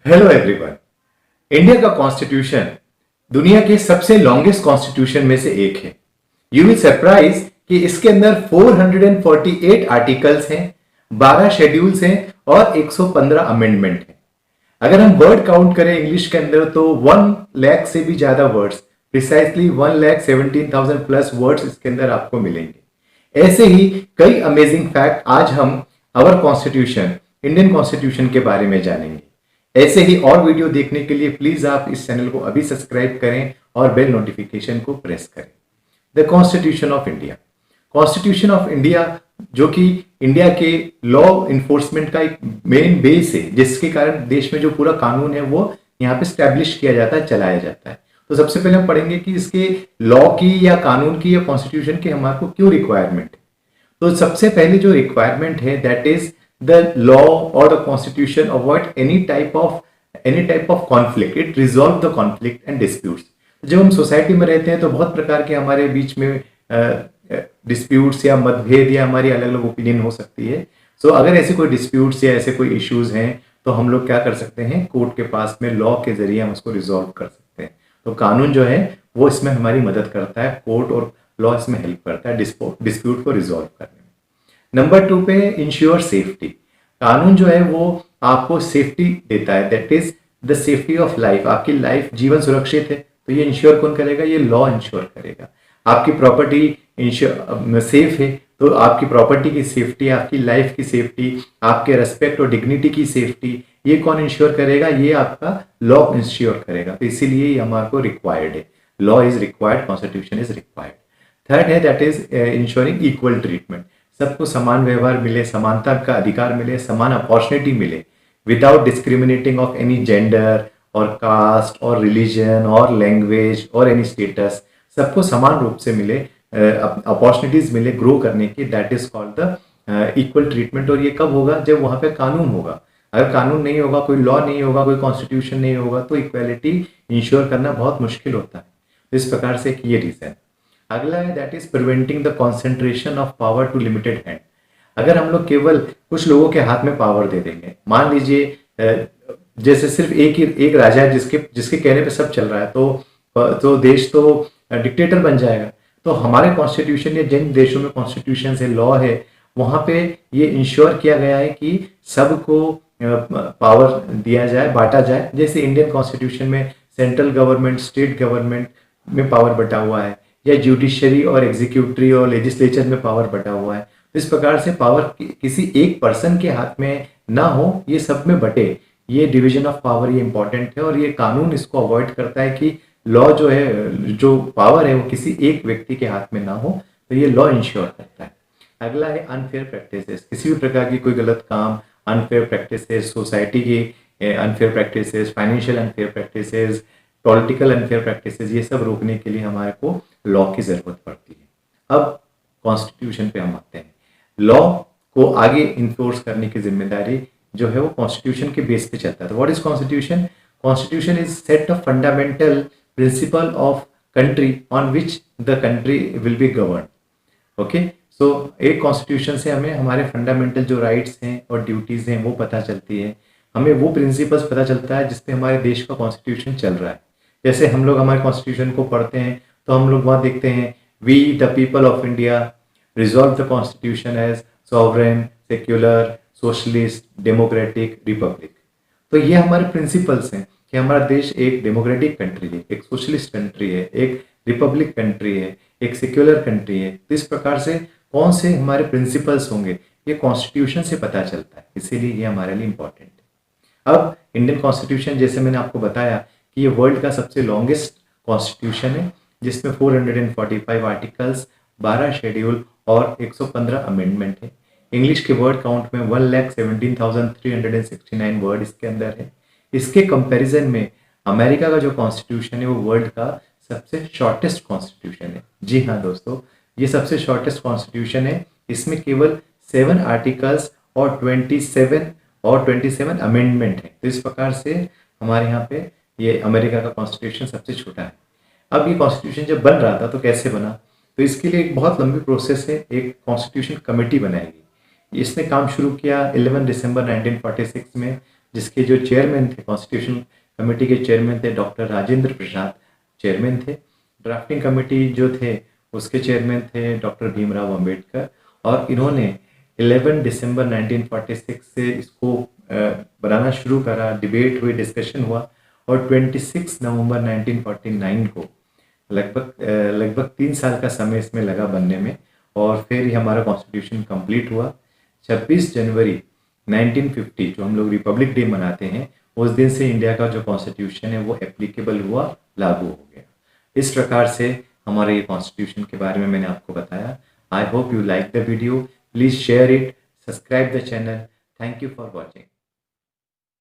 Hello everyone. India का constitution दुनिया के सबसे लॉन्गेस्ट कॉन्स्टिट्यूशन में से एक है। यू विल सरप्राइज कि इसके अंदर 448 आर्टिकल्स हैं, 12 शेड्यूल्स हैं और 115 अमेंडमेंट हैं। अगर हम वर्ड काउंट करें इंग्लिश के अंदर तो 1 लाख से भी ज्यादा वर्ड्स, प्रिसाइसली 1,17,000 प्लस वर्ड्स इसके अंदर आपको मिलेंगे। ऐसे ही कई अमेजिंग फैक्ट आज हम अवर कॉन्स्टिट्यूशन, इंडियन कॉन्स्टिट्यूशन के बारे में जानेंगे। ऐसे ही और वीडियो देखने के लिए प्लीज आप इस चैनल को अभी सब्सक्राइब करें और बेल नोटिफिकेशन को प्रेस करें। The constitution of India. Constitution of India जो कि इंडिया के लॉ इन्फोर्समेंट का एक मेन बेस है, जिसके कारण देश में जो पूरा कानून है वो यहाँ पे स्टैब्लिश किया जाता है, चलाया जाता है। तो सबसे पहले हम पढ़ेंगे कि इसके लॉ की या कानून की या कॉन्स्टिट्यूशन की हमारे को क्यों रिक्वायरमेंट है। तो सबसे पहले जो रिक्वायरमेंट है that is the law or the constitution avoid any type of conflict. It resolve the conflict and disputes. जब हम सोसाइटी में रहते हैं तो बहुत प्रकार के हमारे बीच में डिस्प्यूट्स या मतभेद या हमारी अलग अलग ओपिनियन हो सकती है। सो अगर ऐसे कोई डिस्प्यूट्स या ऐसे कोई इश्यूज हैं तो हम लोग क्या कर सकते हैं, कोर्ट के पास में लॉ के जरिए हम उसको रिजॉल्व कर सकते हैं। तो कानून जो है वो इसमें हमारी मदद करता है, कोर्ट और लॉ इसमें हेल्प करता है डिस्प्यूट को रिजॉल्व करने में। नंबर 2 पे इंश्योर सेफ्टी। कानून जो है वो आपको सेफ्टी देता है, that is the safety of life. आपकी लाइफ, जीवन सुरक्षित है तो ये इंश्योर कौन करेगा? ये लॉ इंश्योर करेगा। आपकी प्रॉपर्टी सेफ है तो आपकी प्रॉपर्टी की सेफ्टी, आपकी लाइफ की सेफ्टी, आपके रेस्पेक्ट और डिग्निटी की सेफ्टी, ये कौन इंश्योर करेगा? ये आपका लॉ इंश्योर करेगा। तो इसीलिए ये हमारे को रिक्वायर्ड है। Law is required, constitution is required. Third है that is ensuring equal treatment. सबको समान व्यवहार मिले, समानता का अधिकार मिले, समान अपॉर्चुनिटी मिले, without discriminating of any gender और कास्ट और रिलीजन और लैंग्वेज और एनी स्टेटस। सबको समान रूप से मिले, अपॉर्चुनिटीज मिले ग्रो करने की, that is called the equal treatment. और ये कब होगा? जब वहां पे कानून होगा। अगर कानून नहीं होगा, कोई लॉ नहीं होगा, कोई कॉन्स्टिट्यूशन नहीं होगा तो इक्वालिटी इंश्योर करना बहुत मुश्किल होता है। तो इस प्रकार से ये रीजन। अगला है that is preventing the concentration of power to limited hand. अगर हम लोग केवल कुछ लोगों के हाथ में पावर दे देंगे, मान लीजिए जैसे सिर्फ एक राजा है जिसके कहने पे सब चल रहा है, तो देश तो डिक्टेटर बन जाएगा। तो हमारे कॉन्स्टिट्यूशन या जिन देशों में कॉन्स्टिट्यूशन है, लॉ है, वहां पे ये इंश्योर किया गया है कि सबको पावर दिया जाए, बांटा जाए। जैसे इंडियन कॉन्स्टिट्यूशन में सेंट्रल गवर्नमेंट, स्टेट गवर्नमेंट में पावर बटा हुआ है, या जुडिशरी और एग्जीक्यूटिव और लेजिस्लेचर में पावर बटा हुआ है। इस प्रकार से पावर किसी एक पर्सन के हाथ में ना हो, ये सब में बटे। ये डिवीजन ऑफ पावर ये इंपॉर्टेंट है और ये कानून इसको अवॉइड करता है कि लॉ जो है, जो पावर है वो किसी एक व्यक्ति के हाथ में ना हो। तो ये लॉ इंश्योर करता है। अगला है अनफेयर प्रैक्टिसेस। किसी भी प्रकार की कोई गलत काम, अनफेयर प्रैक्टिसेस, सोसाइटी की unfair practices, financial unfair practices, political unfair practices, ये सब रोकने के लिए हमारे को लॉ की जरूरत पड़ती है। अब कॉन्स्टिट्यूशन पे हम आते हैं। लॉ को आगे इन्फोर्स करने की जिम्मेदारी जो है वो कॉन्स्टिट्यूशन के बेस पे चलता है। तो what is constitution? Constitution is set of fundamental principle of country on which the country will be govern. Okay, so एक कॉन्स्टिट्यूशन से हमें हमारे फंडामेंटल जो राइट्स हैं और ड्यूटीज हैं वो पता चलती है। हमें वो प्रिंसिपल्स पता चलता है जिसपे हमारे देश का कॉन्स्टिट्यूशन चल रहा है। जैसे हम लोग हमारे कॉन्स्टिट्यूशन को पढ़ते हैं तो हम लोग वहां देखते हैं, we the people of India resolve the constitution as sovereign, secular, socialist, democratic, republic. तो ये हमारे प्रिंसिपल्स हैं कि हमारा देश एक डेमोक्रेटिक कंट्री है, एक सोशलिस्ट कंट्री है, एक रिपब्लिक कंट्री है, एक सेक्युलर कंट्री है। तो इस प्रकार से कौन से हमारे प्रिंसिपल्स होंगे ये कॉन्स्टिट्यूशन से पता चलता है, इसीलिए ये हमारे लिए इंपॉर्टेंट है। अब इंडियन कॉन्स्टिट्यूशन, जैसे मैंने आपको बताया कि ये वर्ल्ड का सबसे लॉन्गेस्ट कॉन्स्टिट्यूशन है, जिसमें 445 आर्टिकल्स, 12 शेड्यूल और 115 अमेंडमेंट है। इंग्लिश के वर्ड काउंट में 1,17,369 वर्ड इसके अंदर है। इसके कंपैरिजन में अमेरिका का जो कॉन्स्टिट्यूशन है वो वर्ल्ड का सबसे शॉर्टेस्ट कॉन्स्टिट्यूशन है। जी हाँ दोस्तों, ये सबसे शॉर्टेस्ट कॉन्स्टिट्यूशन है। इसमें केवल 7 आर्टिकल्स और 27 अमेंडमेंट है। तो इस प्रकार से हमारे यहाँ पे ये अमेरिका का कॉन्स्टिट्यूशन सबसे छोटा है। अब ये कॉन्स्टिट्यूशन जब बन रहा था तो कैसे बना? तो इसके लिए एक बहुत लंबी प्रोसेस है। एक कॉन्स्टिट्यूशन कमेटी बनाएगी। इसने काम शुरू किया 11 दिसंबर 1946 में, जिसके जो चेयरमैन थे, कॉन्स्टिट्यूशन कमेटी के चेयरमैन थे डॉक्टर राजेंद्र प्रसाद, चेयरमैन थे। ड्राफ्टिंग कमेटी जो थे उसके चेयरमैन थे डॉक्टर भीमराव अंबेडकर, और इन्होंने 11 दिसंबर 1946 से इसको बनाना शुरू करा, डिबेट हुई, डिस्कशन हुआ, और 26 नवंबर 1949 को लगभग 3 साल का समय इसमें लगा बनने में, और फिर ये हमारा कॉन्स्टिट्यूशन कंप्लीट हुआ। 26 जनवरी 1950 जो हम लोग रिपब्लिक डे मनाते हैं, उस दिन से इंडिया का जो कॉन्स्टिट्यूशन है वो एप्लीकेबल हुआ, लागू हो गया। इस प्रकार से हमारे ये कॉन्स्टिट्यूशन के बारे में मैंने आपको बताया। I hope you like the video, please share it, subscribe the channel. Thank you for watching.